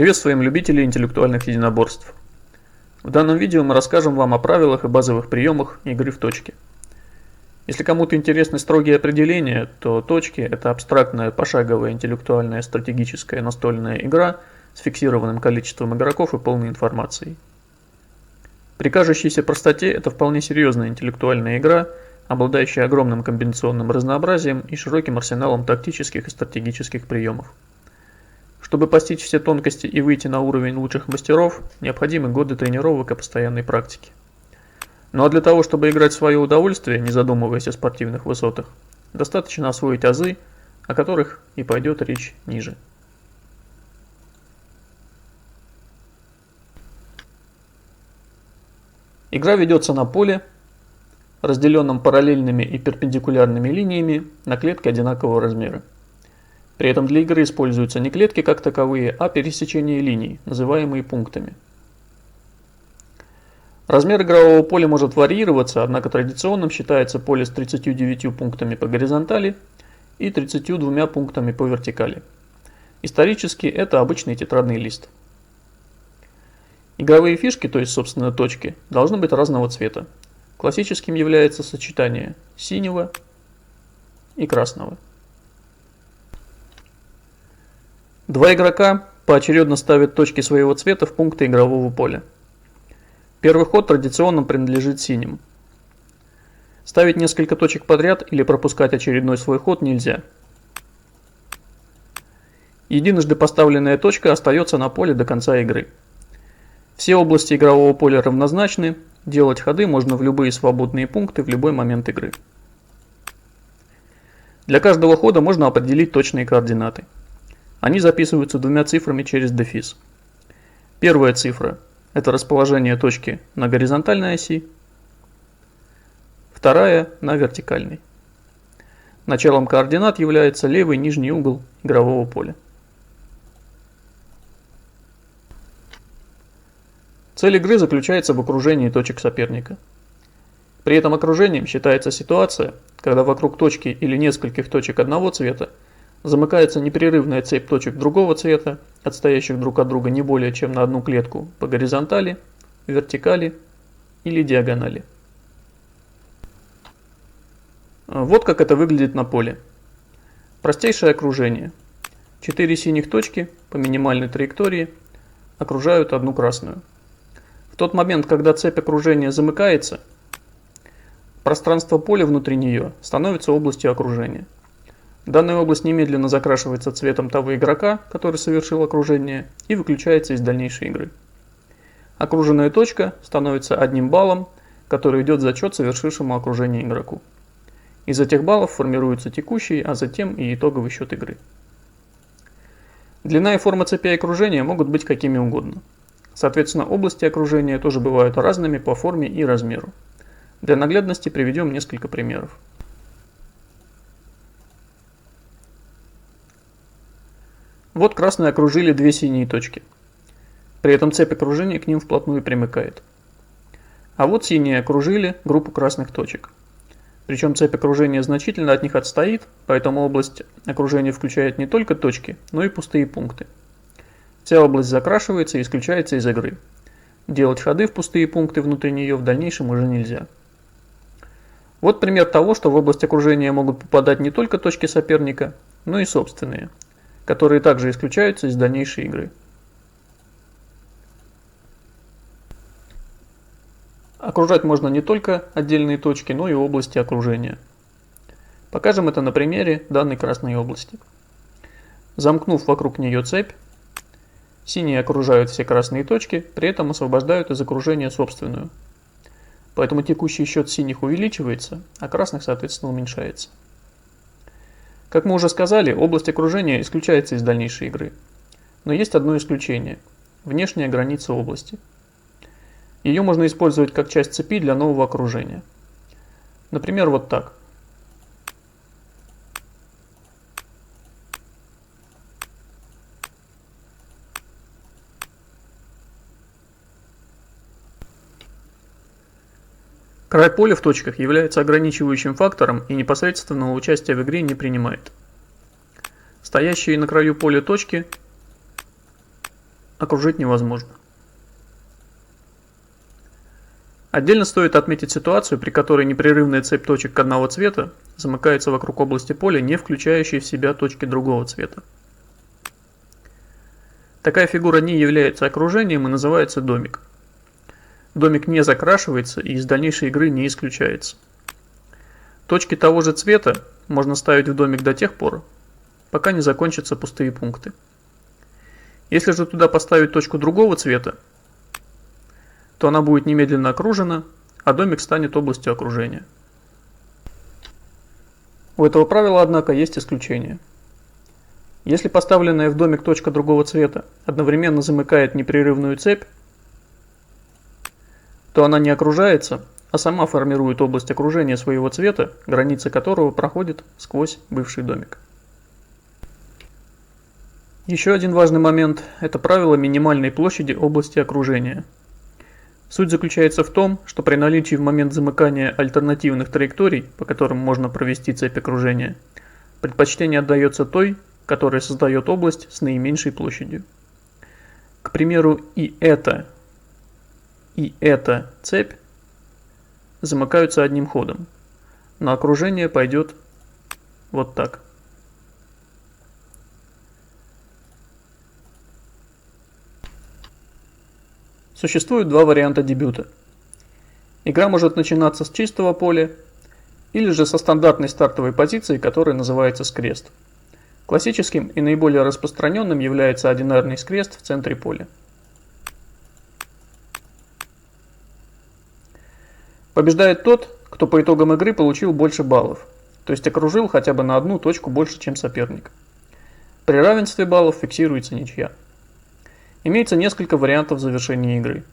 Приветствуем любителей интеллектуальных единоборств. В данном видео мы расскажем вам о правилах и базовых приемах игры в точки. Если кому-то интересны строгие определения, то точки – это абстрактная пошаговая интеллектуальная стратегическая настольная игра с фиксированным количеством игроков и полной информацией. При кажущейся простоте это вполне серьезная интеллектуальная игра, обладающая огромным комбинационным разнообразием и широким арсеналом тактических и стратегических приемов. Чтобы постичь все тонкости и выйти на уровень лучших мастеров, необходимы годы тренировок и постоянной практики. Ну а для того, чтобы играть в свое удовольствие, не задумываясь о спортивных высотах, достаточно освоить азы, о которых и пойдет речь ниже. Игра ведется на поле, разделенном параллельными и перпендикулярными линиями на клетки одинакового размера. При этом для игры используются не клетки как таковые, а пересечения линий, называемые пунктами. Размер игрового поля может варьироваться, однако традиционным считается поле с 39 пунктами по горизонтали и 32 пунктами по вертикали. Исторически это обычный тетрадный лист. Игровые фишки, то есть собственно точки, должны быть разного цвета. Классическим является сочетание синего и красного. Два игрока поочередно ставят точки своего цвета в пункты игрового поля. Первый ход традиционно принадлежит синим. Ставить несколько точек подряд или пропускать очередной свой ход нельзя. Единожды поставленная точка остается на поле до конца игры. Все области игрового поля равнозначны, делать ходы можно в любые свободные пункты в любой момент игры. Для каждого хода можно определить точные координаты. Они записываются двумя цифрами через дефис. Первая цифра – это расположение точки на горизонтальной оси, вторая – на вертикальной. Началом координат является левый нижний угол игрового поля. Цель игры заключается в окружении точек соперника. При этом окружением считается ситуация, когда вокруг точки или нескольких точек одного цвета замыкается непрерывная цепь точек другого цвета, отстоящих друг от друга не более чем на одну клетку по горизонтали, вертикали или диагонали. Вот как это выглядит на поле. Простейшее окружение. 4 синих точки по минимальной траектории окружают одну красную. В тот момент, когда цепь окружения замыкается, пространство поля внутри нее становится областью окружения. Данная область немедленно закрашивается цветом того игрока, который совершил окружение, и выключается из дальнейшей игры. Окруженная точка становится 1 баллом, который идет в зачет совершившему окружение игроку. Из этих баллов формируется текущий, а затем и итоговый счет игры. Длина и форма цепей окружения могут быть какими угодно. Соответственно, области окружения тоже бывают разными по форме и размеру. Для наглядности приведем несколько примеров. Вот красные окружили 2 синие точки. При этом цепь окружения к ним вплотную примыкает. А вот синие окружили группу красных точек. Причем цепь окружения значительно от них отстоит, поэтому область окружения включает не только точки, но и пустые пункты. Вся область закрашивается и исключается из игры. Делать ходы в пустые пункты внутри нее в дальнейшем уже нельзя. Вот пример того, что в область окружения могут попадать не только точки соперника, но и собственные, которые также исключаются из дальнейшей игры. Окружать можно не только отдельные точки, но и области окружения. Покажем это на примере данной красной области. Замкнув вокруг нее цепь, синие окружают все красные точки, при этом освобождают из окружения собственную. Поэтому текущий счет синих увеличивается, а красных, соответственно, уменьшается. Как мы уже сказали, область окружения исключается из дальнейшей игры. Но есть одно исключение – внешняя граница области. Ее можно использовать как часть цепи для нового окружения. Например, вот так. Край поля в точках является ограничивающим фактором и непосредственного участия в игре не принимает. Стоящие на краю поля точки окружить невозможно. Отдельно стоит отметить ситуацию, при которой непрерывная цепь точек одного цвета замыкается вокруг области поля, не включающей в себя точки другого цвета. Такая фигура не является окружением и называется домик. Домик не закрашивается и из дальнейшей игры не исключается. Точки того же цвета можно ставить в домик до тех пор, пока не закончатся пустые пункты. Если же туда поставить точку другого цвета, то она будет немедленно окружена, а домик станет областью окружения. У этого правила, однако, есть исключение. Если поставленная в домик точка другого цвета одновременно замыкает непрерывную цепь, то она не окружается, а сама формирует область окружения своего цвета, границы которого проходят сквозь бывший домик. Еще один важный момент – это правило минимальной площади области окружения. Суть заключается в том, что при наличии в момент замыкания альтернативных траекторий, по которым можно провести цепь окружения, предпочтение отдается той, которая создает область с наименьшей площадью. К примеру, и эта цепь замыкаются одним ходом, но окружение пойдет вот так. Существует два варианта дебюта. Игра может начинаться с чистого поля, или же со стандартной стартовой позиции, которая называется скрест. Классическим и наиболее распространенным является одинарный скрест в центре поля. Побеждает тот, кто по итогам игры получил больше баллов, то есть окружил хотя бы на одну точку больше, чем соперник. При равенстве баллов фиксируется ничья. Имеется несколько вариантов завершения игры.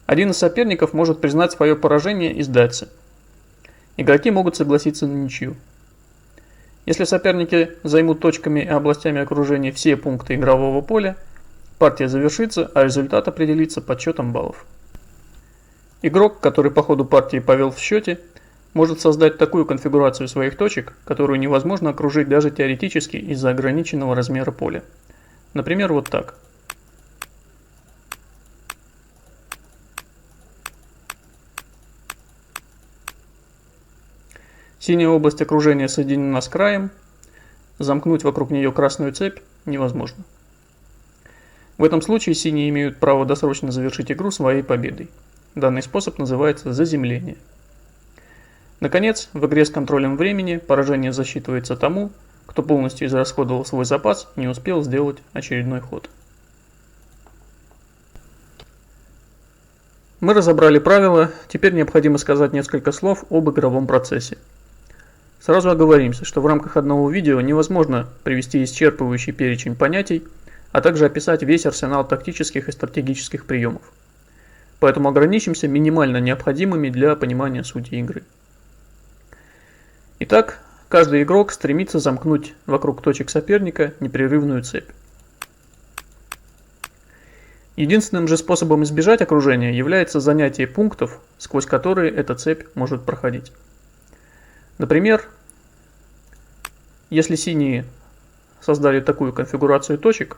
Один из соперников может признать свое поражение и сдаться. Игроки могут согласиться на ничью. Если соперники займут точками и областями окружения все пункты игрового поля, партия завершится, а результат определится подсчетом баллов. Игрок, который по ходу партии повел в счете, может создать такую конфигурацию своих точек, которую невозможно окружить даже теоретически из-за ограниченного размера поля. Например, вот так. Синяя область окружения соединена с краем, замкнуть вокруг нее красную цепь невозможно. В этом случае синие имеют право досрочно завершить игру своей победой. Данный способ называется заземление. Наконец, в игре с контролем времени поражение засчитывается тому, кто полностью израсходовал свой запас и не успел сделать очередной ход. Мы разобрали правила, теперь необходимо сказать несколько слов об игровом процессе. Сразу оговоримся, что в рамках одного видео невозможно привести исчерпывающий перечень понятий, а также описать весь арсенал тактических и стратегических приемов. Поэтому ограничимся минимально необходимыми для понимания сути игры. Итак, каждый игрок стремится замкнуть вокруг точек соперника непрерывную цепь. Единственным же способом избежать окружения является занятие пунктов, сквозь которые эта цепь может проходить. Например, если синие создали такую конфигурацию точек,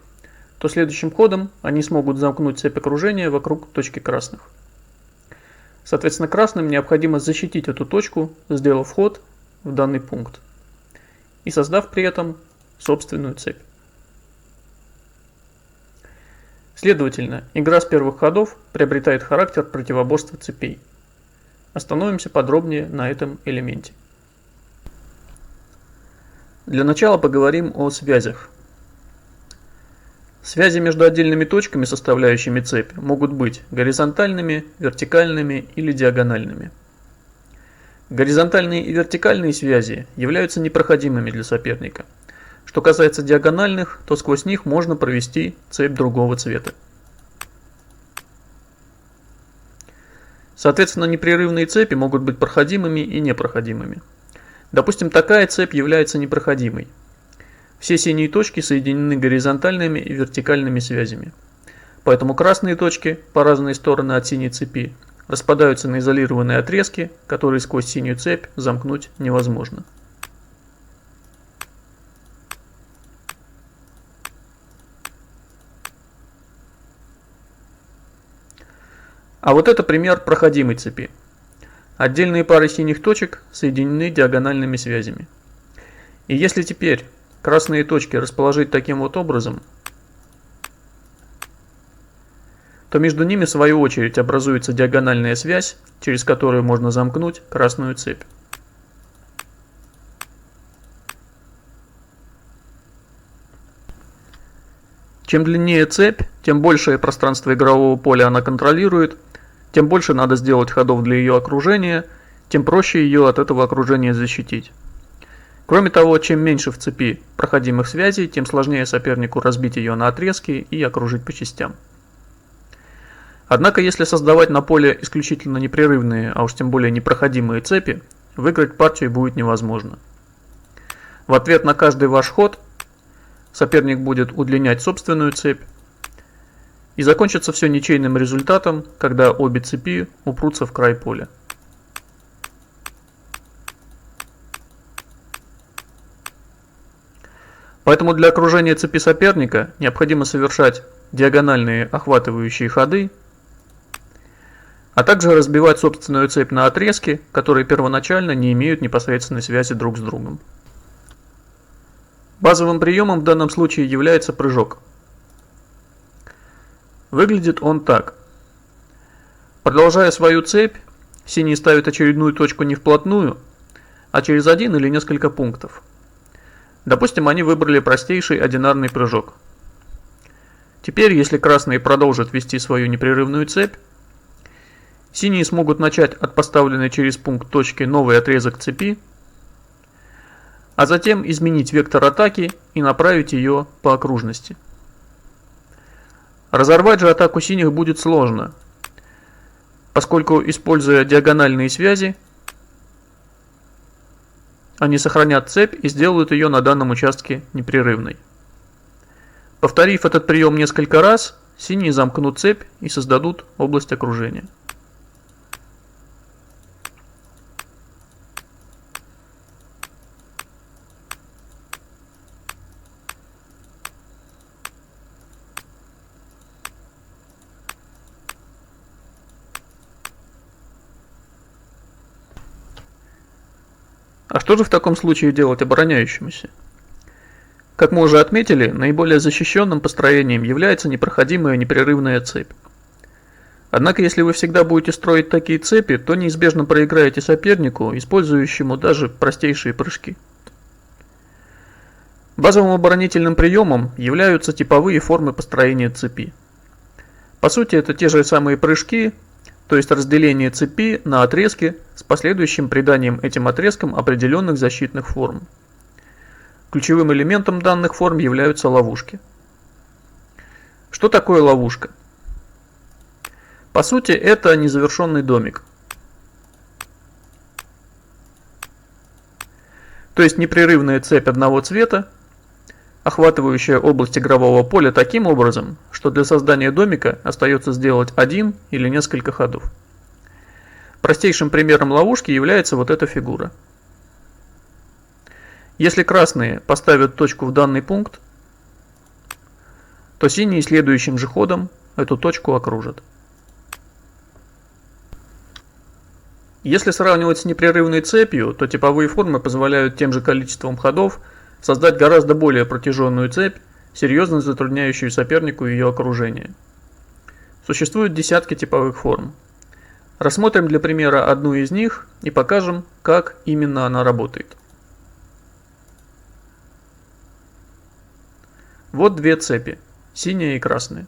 то следующим ходом они смогут замкнуть цепь окружения вокруг точки красных. Соответственно, красным необходимо защитить эту точку, сделав ход в данный пункт и создав при этом собственную цепь. Следовательно, игра с первых ходов приобретает характер противоборства цепей. Остановимся подробнее на этом элементе. Для начала поговорим о связях. Связи между отдельными точками, составляющими цепь, могут быть горизонтальными, вертикальными или диагональными. Горизонтальные и вертикальные связи являются непроходимыми для соперника. Что касается диагональных, то сквозь них можно провести цепь другого цвета. Соответственно, непрерывные цепи могут быть проходимыми и непроходимыми. Допустим, такая цепь является непроходимой. Все синие точки соединены горизонтальными и вертикальными связями. Поэтому красные точки, по разные стороны от синей цепи, распадаются на изолированные отрезки, которые сквозь синюю цепь замкнуть невозможно. А вот это пример проходимой цепи. Отдельные пары синих точек соединены диагональными связями. И если теперь красные точки расположить таким вот образом, то между ними в свою очередь образуется диагональная связь, через которую можно замкнуть красную цепь. Чем длиннее цепь, тем большее пространство игрового поля она контролирует, тем больше надо сделать ходов для ее окружения, тем проще ее от этого окружения защитить. Кроме того, чем меньше в цепи проходимых связей, тем сложнее сопернику разбить ее на отрезки и окружить по частям. Однако, если создавать на поле исключительно непрерывные, а уж тем более непроходимые цепи, выиграть партию будет невозможно. В ответ на каждый ваш ход соперник будет удлинять собственную цепь, и закончится все ничейным результатом, когда обе цепи упрутся в край поля. Поэтому для окружения цепи соперника необходимо совершать диагональные охватывающие ходы, а также разбивать собственную цепь на отрезки, которые первоначально не имеют непосредственной связи друг с другом. Базовым приемом в данном случае является прыжок. Выглядит он так. Продолжая свою цепь, синий ставит очередную точку не вплотную, а через один или несколько пунктов. Допустим, они выбрали простейший одинарный прыжок. Теперь, если красные продолжат вести свою непрерывную цепь, синие смогут начать от поставленной через пункт точки новый отрезок цепи, а затем изменить вектор атаки и направить ее по окружности. Разорвать же атаку синих будет сложно, поскольку, используя диагональные связи, они сохранят цепь и сделают ее на данном участке непрерывной. Повторив этот прием несколько раз, синие замкнут цепь и создадут область окружения. А что же в таком случае делать обороняющемуся? Как мы уже отметили, наиболее защищенным построением является непроходимая непрерывная цепь. Однако, если вы всегда будете строить такие цепи, то неизбежно проиграете сопернику, использующему даже простейшие прыжки. Базовым оборонительным приемом являются типовые формы построения цепи. По сути, это те же самые прыжки, то есть разделение цепи на отрезки с последующим приданием этим отрезкам определенных защитных форм. Ключевым элементом данных форм являются ловушки. Что такое ловушка? По сути, это незавершенный домик. То есть непрерывная цепь одного цвета, охватывающая область игрового поля таким образом, что для создания домика остается сделать один или несколько ходов. Простейшим примером ловушки является вот эта фигура. Если красные поставят точку в данный пункт, то синие следующим же ходом эту точку окружат. Если сравнивать с непрерывной цепью, то типовые формы позволяют тем же количеством ходов создать гораздо более протяженную цепь, серьезно затрудняющую сопернику ее окружение. Существуют десятки типовых форм. Рассмотрим для примера одну из них и покажем, как именно она работает. Вот две цепи, синяя и красная.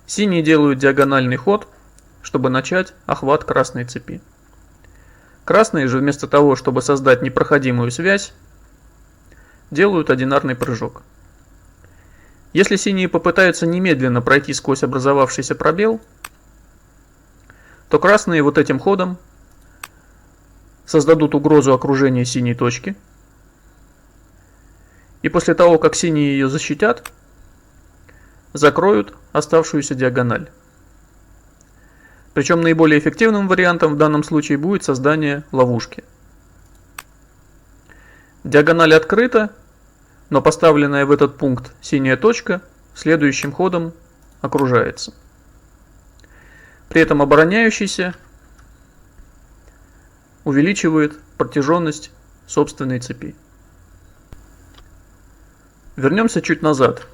Синие делают диагональный ход, чтобы начать охват красной цепи. Красные же вместо того, чтобы создать непроходимую связь, делают одинарный прыжок. Если синие попытаются немедленно пройти сквозь образовавшийся пробел, то красные вот этим ходом создадут угрозу окружения синей точки, и после того, как синие ее защитят, закроют оставшуюся диагональ. Причем наиболее эффективным вариантом в данном случае будет создание ловушки. Диагональ открыта, но поставленная в этот пункт синяя точка следующим ходом окружается. При этом обороняющийся увеличивает протяженность собственной цепи. Вернемся чуть назад.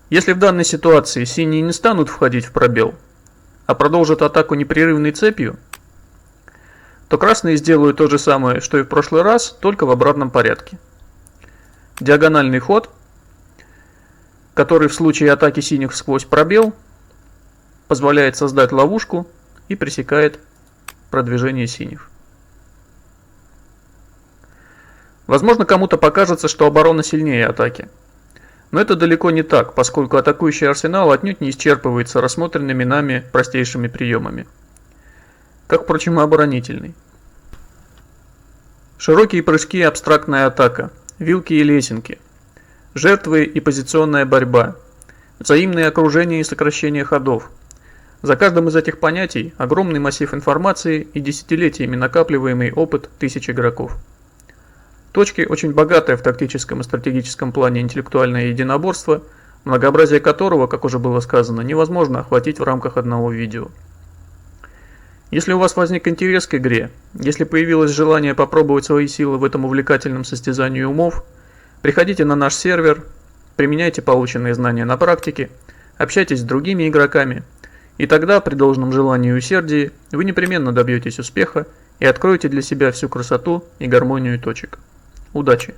Если в данной ситуации синие не станут входить в пробел, а продолжат атаку непрерывной цепью, то красные сделают то же самое, что и в прошлый раз, только в обратном порядке. Диагональный ход, который в случае атаки синих сквозь пробел позволяет создать ловушку и пресекает продвижение синих. Возможно, кому-то покажется, что оборона сильнее атаки. Но это далеко не так, поскольку атакующий арсенал отнюдь не исчерпывается рассмотренными нами простейшими приемами. Как, впрочем, и оборонительный. Широкие прыжки и абстрактная атака, вилки и лесенки, жертвы и позиционная борьба, взаимное окружение и сокращение ходов. За каждым из этих понятий огромный массив информации и десятилетиями накапливаемый опыт тысяч игроков. Точки очень богатое в тактическом и стратегическом плане интеллектуальное единоборство, многообразие которого, как уже было сказано, невозможно охватить в рамках одного видео. Если у вас возник интерес к игре, если появилось желание попробовать свои силы в этом увлекательном состязании умов, приходите на наш сервер, применяйте полученные знания на практике, общайтесь с другими игроками, и тогда, при должном желании и усердии, вы непременно добьетесь успеха и откроете для себя всю красоту и гармонию точек. Удачи!